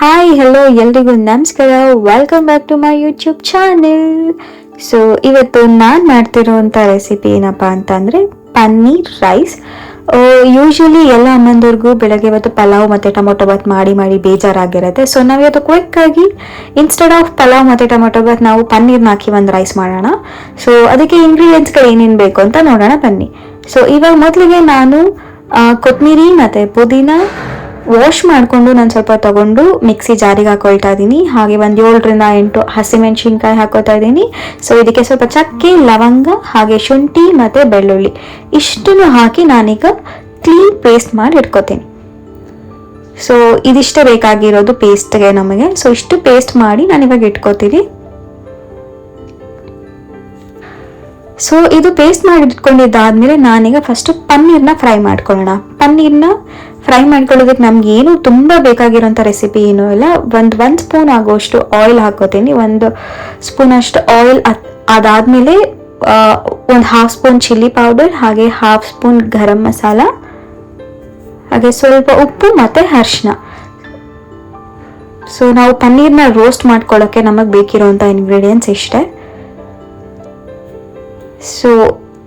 Hi hello ಎಲ್ರಿಗೂ ನಮಸ್ಕಾರ. Welcome back to my YouTube channel. So ಇವತ್ತು ನಾನು ಮಾಡ್ತಿರೋಂಥ ರೆಸಿಪಿ ಏನಪ್ಪ ಅಂತಂದರೆ ಪನ್ನೀರ್ ರೈಸ್. ಯೂಶ್ವಲಿ ಎಲ್ಲ ಅಮ್ಮಂದವ್ರಿಗೂ ಬೆಳಗ್ಗೆ ಇವತ್ತು ಪಲಾವ್ ಮತ್ತು ಟೊಮೊಟೊ ಬಾತ್ ಮಾಡಿ ಮಾಡಿ ಬೇಜಾರಾಗಿರುತ್ತೆ. ಸೊ ನಾವು ಇವತ್ತು ಕ್ವಿಕ್ಕಾಗಿ ಇನ್ಸ್ಟೆಡ್ ಆಫ್ ಪಲಾವ್ ಮತ್ತು ಟೊಮೊಟೊ ಬಾತ್ ನಾವು ಪನ್ನೀರ್ನ ಹಾಕಿ ಒಂದು ರೈಸ್ ಮಾಡೋಣ. ಸೊ ಅದಕ್ಕೆ ಇಂಗ್ರೀಡಿಯೆಂಟ್ಸ್ಗಳು ಏನೇನು ಬೇಕು ಅಂತ ನೋಡೋಣ ಬನ್ನಿ. ಸೊ ಇವಾಗ ಮೊದಲಿಗೆ ನಾನು ಕೊತ್ತಂಬರಿ ಮತ್ತು ಪುದೀನ ವಾಶ್ ಮಾಡಿಕೊಂಡು ನಾನು ಸ್ವಲ್ಪ ತಗೊಂಡು ಮಿಕ್ಸಿ ಜಾರಿಗೆ ಹಾಕೊಳ್ತಾ ಇದ್ದೀನಿ. ಹಾಗೆ ಒಂದು 7ರಿಂದ 8 ಹಸಿಮೆಣಸಿನ್ಕಾಯಿ ಹಾಕೋತಾ ಇದ್ದೀನಿ. ಸೊ ಇದಕ್ಕೆ ಸ್ವಲ್ಪ ಚಕ್ಕೆ, ಲವಂಗ, ಹಾಗೆ ಶುಂಠಿ ಮತ್ತು ಬೆಳ್ಳುಳ್ಳಿ ಇಷ್ಟನ್ನು ಹಾಕಿ ನಾನೀಗ ಕ್ಲೀನ್ ಪೇಸ್ಟ್ ಮಾಡಿ ಇಟ್ಕೋತೀನಿ. ಸೊ ಇದಿಷ್ಟೇ ಬೇಕಾಗಿರೋದು ಪೇಸ್ಟ್ಗೆ ನಮಗೆ. ಸೊ ಇಷ್ಟು ಪೇಸ್ಟ್ ಮಾಡಿ ನಾನಿವಾಗ ಇಟ್ಕೋತೀನಿ. ಸೊ ಇದು ಪೇಸ್ಟ್ ಮಾಡಿ ಇಟ್ಕೊಂಡಿದ್ದಾದ್ಮೇಲೆ ನಾನೀಗ ಫಸ್ಟ್ ಪನ್ನೀರ್ನ ಫ್ರೈ ಮಾಡ್ಕೊಳ್ಳೋಣ. ಪನ್ನೀರ್ನ ಫ್ರೈ ಮಾಡ್ಕೊಳ್ಳೋದಕ್ಕೆ ನಮ್ಗೆ ಏನು ತುಂಬ ಬೇಕಾಗಿರೋಂಥ ರೆಸಿಪಿ ಏನೂ ಇಲ್ಲ. ಒಂದು ಸ್ಪೂನ್ ಆಗೋಷ್ಟು ಆಯಿಲ್ ಹಾಕೋತೀನಿ. 1 ಸ್ಪೂನ್ ಅಷ್ಟು ಆಯಿಲ್. ಅದಾದಮೇಲೆ ಒಂದು 1/2 ಸ್ಪೂನ್ ಚಿಲ್ಲಿ ಪೌಡರ್, ಹಾಗೆ 1/2 ಸ್ಪೂನ್ ಗರಂ ಮಸಾಲ, ಹಾಗೆ ಸ್ವಲ್ಪ ಉಪ್ಪು ಮತ್ತು ಅರಿಶಿನ. ಸೊ ನಾವು ಪನ್ನೀರ್ನ ರೋಸ್ಟ್ ಮಾಡ್ಕೊಳ್ಳೋಕ್ಕೆ ನಮಗೆ ಬೇಕಿರೋಂಥ ಇಂಗ್ರೀಡಿಯೆಂಟ್ಸ್ ಇಷ್ಟೇ. ಸೊ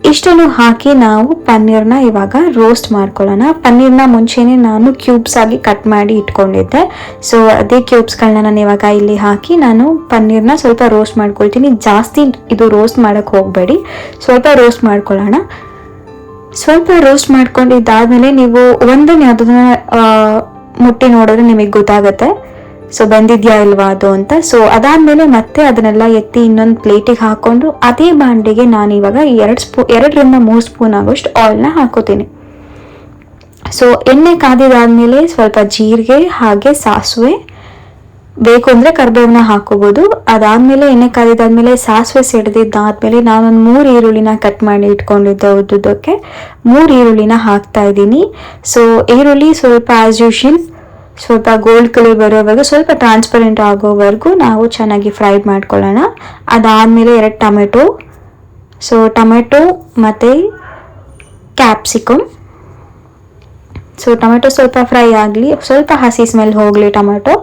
ಇಷ್ಟನ್ನು ಹಾಕಿ ನಾವು ಪನ್ನೀರ್ನ ಇವಾಗ ರೋಸ್ಟ್ ಮಾಡ್ಕೊಳ್ಳೋಣ. ಪನ್ನೀರ್ನ ಮುಂಚೆನೇ ನಾನು ಕ್ಯೂಬ್ಸ್ ಆಗಿ ಕಟ್ ಮಾಡಿ ಇಟ್ಕೊಂಡಿದ್ದೆ. ಸೊ ಅದೇ ಕ್ಯೂಬ್ಸ್ಗಳನ್ನ ನಾನು ಇವಾಗ ಇಲ್ಲಿ ಹಾಕಿ ನಾನು ಪನ್ನೀರ್ನ ಸ್ವಲ್ಪ ರೋಸ್ಟ್ ಮಾಡ್ಕೊಳ್ತೀನಿ. ಜಾಸ್ತಿ ಇದು ರೋಸ್ಟ್ ಮಾಡೋಕ್ಕೆ ಹೋಗಬೇಡಿ, ಸ್ವಲ್ಪ ರೋಸ್ಟ್ ಮಾಡ್ಕೊಳ್ಳೋಣ. ಸ್ವಲ್ಪ ರೋಸ್ಟ್ ಮಾಡ್ಕೊಂಡಿದ್ದಾದ್ಮೇಲೆ ನೀವು ಒಂದನ್ನು ಯಾವುದನ್ನ ಮುಟ್ಟಿ ನೋಡಿದ್ರೆ ನಿಮಗೆ ಗೊತ್ತಾಗುತ್ತೆ ಸೊ ಬಂದಿದ್ಯಾ ಇಲ್ವಾ ಅದು ಅಂತ. ಸೊ ಅದಾದಮೇಲೆ ಮತ್ತೆ ಅದನ್ನೆಲ್ಲ ಎತ್ತಿ ಇನ್ನೊಂದು ಪ್ಲೇಟಿಗೆ ಹಾಕ್ಕೊಂಡು ಅದೇ ಬಾಂಡಿಗೆ ನಾನು ಇವಾಗ 2ರಿಂದ 3 ಸ್ಪೂನ್ ಆಗೋಷ್ಟು ಆಯಿಲ್ನ ಹಾಕೋತೀನಿ. ಸೊ ಎಣ್ಣೆ ಕಾದಿದಾದ್ಮೇಲೆ ಸ್ವಲ್ಪ ಜೀರಿಗೆ, ಹಾಗೆ ಸಾಸಿವೆ, ಬೇಕು ಅಂದರೆ ಕರಿಬೇವನ್ನ ಹಾಕೋಬೋದು. ಅದಾದಮೇಲೆ ಎಣ್ಣೆ ಕಾದಿದಾದ್ಮೇಲೆ ಸಾಸಿವೆ ಸಿಡಿದಿದ್ದಾದ್ಮೇಲೆ ನಾನೊಂದು 3 ಈರುಳ್ಳಿನ ಕಟ್ ಮಾಡಿ ಇಟ್ಕೊಂಡಿದ್ದೆ ಉದ್ದುದಕ್ಕೆ. 3 ಈರುಳ್ಳಿನ ಹಾಕ್ತಾ ಇದ್ದೀನಿ. ಸೊ ಈರುಳ್ಳಿ ಸ್ವಲ್ಪ ಆ್ಯಸ್ ಯೂಶುವಲ್ ಸ್ವಲ್ಪ ಗೋಲ್ಡ್ ಕಲರ್ ಬರೋವರೆಗೂ, ಸ್ವಲ್ಪ ಟ್ರಾನ್ಸ್ಪರೆಂಟ್ ಆಗೋವರೆಗೂ ನಾವು ಚೆನ್ನಾಗಿ ಫ್ರೈ ಮಾಡ್ಕೊಳ್ಳೋಣ. ಅದಾದಮೇಲೆ 2 ಟೊಮೆಟೊ. ಸೊ ಟೊಮೆಟೊ ಮತ್ತು ಕ್ಯಾಪ್ಸಿಕಮ್. ಸೊ ಟೊಮೆಟೊ ಸ್ವಲ್ಪ ಫ್ರೈ ಆಗಲಿ, ಸ್ವಲ್ಪ ಹಸಿ ಸ್ಮೆಲ್ ಹೋಗಲಿ ಟೊಮೆಟೊ.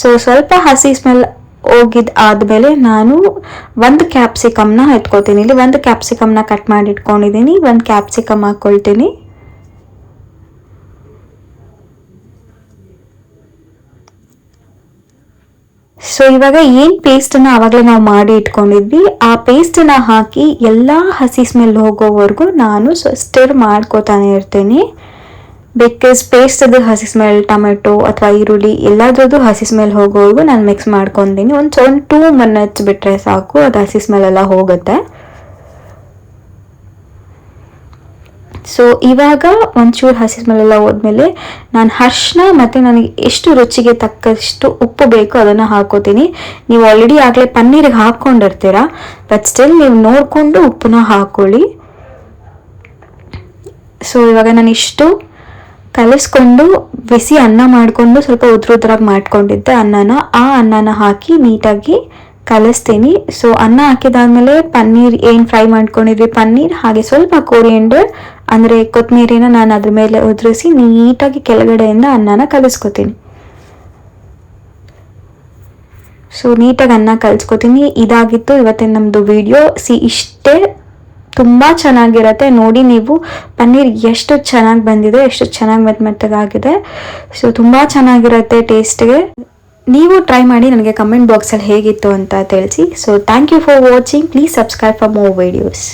ಸೊ ಸ್ವಲ್ಪ ಹಸಿ ಸ್ಮೆಲ್ ಆದಮೇಲೆ ನಾನು 1 ಕ್ಯಾಪ್ಸಿಕಮ್ನ ಎತ್ಕೋತೀನಿ. ಇಲ್ಲಿ 1 ಕ್ಯಾಪ್ಸಿಕಮ್ನ ಕಟ್ ಮಾಡಿ ಇಟ್ಕೊಂಡಿದ್ದೀನಿ. 1 ಕ್ಯಾಪ್ಸಿಕಮ್ ಹಾಕ್ಕೊಳ್ತೀನಿ. ಸೊ ಇವಾಗ ಏನು ಪೇಸ್ಟನ್ನು ಆವಾಗಲೇ ನಾವು ಮಾಡಿ ಇಟ್ಕೊಂಡಿದ್ವಿ ಆ ಪೇಸ್ಟನ್ನು ಹಾಕಿ ಎಲ್ಲ ಹಸಿ ಸ್ಮೆಲ್ ಹೋಗೋವರೆಗೂ ನಾನು ಸ್ಟಿರ್ ಮಾಡ್ಕೋತಾನೆ ಇರ್ತೀನಿ. ಬಿಕಾಸ್ ಪೇಸ್ಟದು ಹಸಿ ಸ್ಮೆಲ್, ಟೊಮೆಟೊ ಅಥವಾ ಈರುಳ್ಳಿ ಎಲ್ಲದ್ರದ್ದು ಹಸಿ ಸ್ಮೆಲ್ ಹೋಗೋವರೆಗೂ ನಾನು ಮಿಕ್ಸ್ ಮಾಡ್ಕೊತೀನಿ. ಒಂದು 2 ಮಿನಿಟ್ಸ್ ಬಿಟ್ಟರೆ ಸಾಕು, ಅದು ಹಸಿ ಸ್ಮೆಲ್ ಎಲ್ಲ ಹೋಗುತ್ತೆ. ಸೊ ಇವಾಗ ಒಂಚೂರು ಹಸಿ ಸ್ಮೆಲ್ ಎಲ್ಲ ಹೋದ್ಮೇಲೆ ನಾನು ಅರಿಶಿನ ಮತ್ತು ನನಗೆ ಎಷ್ಟು ರುಚಿಗೆ ತಕ್ಕಷ್ಟು ಉಪ್ಪು ಬೇಕು ಅದನ್ನು ಹಾಕೋತೀನಿ. ನೀವು ಆಲ್ರೆಡಿ ಆಗಲೇ ಪನ್ನೀರಿಗೆ ಹಾಕ್ಕೊಂಡಿರ್ತೀರ, ಬಟ್ ಸ್ಟಿಲ್ ನೀವು ನೋಡಿಕೊಂಡು ಉಪ್ಪನ್ನ ಹಾಕ್ಕೊಳ್ಳಿ. ಸೊ ಇವಾಗ ನಾನು ಇಷ್ಟು ಕಲಿಸ್ಕೊಂಡು ಬಿಸಿ ಅನ್ನ ಮಾಡಿಕೊಂಡು ಸ್ವಲ್ಪ ಉದ್ರಾಗಿ ಮಾಡ್ಕೊಂಡಿದ್ದೆ ಆ ಅನ್ನನ ಹಾಕಿ ನೀಟಾಗಿ ಕಲಿಸ್ತೀನಿ. ಸೊ ಅನ್ನ ಹಾಕಿದಾದ್ಮೇಲೆ ಪನ್ನೀರ್ ಏನು ಫ್ರೈ ಮಾಡ್ಕೊಂಡಿದ್ವಿ ಪನ್ನೀರ್, ಹಾಗೆ ಸ್ವಲ್ಪ ಕೊರಿಯಂಡರ್ ಅಂದರೆ ಕೊತ್ತಂಬರಿನ ನಾನು ಅದ್ರ ಮೇಲೆ ಉದುರಿಸಿ ನೀಟಾಗಿ ಕೆಳಗಡೆಯಿಂದ ಅನ್ನನ ಕಲಿಸ್ಕೊತೀನಿ. ಸೊ ನೀಟಾಗಿ ಅನ್ನ ಕಲಿಸ್ಕೊತೀನಿ. ಇದಾಗಿತ್ತು ಇವತ್ತಿನ ನಮ್ಮದು ವಿಡಿಯೋ. ಇಷ್ಟೇ, ತುಂಬ ಚೆನ್ನಾಗಿರುತ್ತೆ. ನೋಡಿ ನೀವು ಪನ್ನೀರ್ ಎಷ್ಟು ಚೆನ್ನಾಗಿ ಬಂದಿದೆ, ಎಷ್ಟು ಚೆನ್ನಾಗಿ ಮೆತ್ತಗಾಗಿದೆ. ಸೊ ತುಂಬ ಚೆನ್ನಾಗಿರುತ್ತೆ ಟೇಸ್ಟ್ಗೆ. ನೀವು ಟ್ರೈ ಮಾಡಿ ನನಗೆ ಕಮೆಂಟ್ ಬಾಕ್ಸಲ್ಲಿ ಹೇಗಿತ್ತು ಅಂತ ತಿಳಿಸಿ. So thank you for watching. Please subscribe for more videos.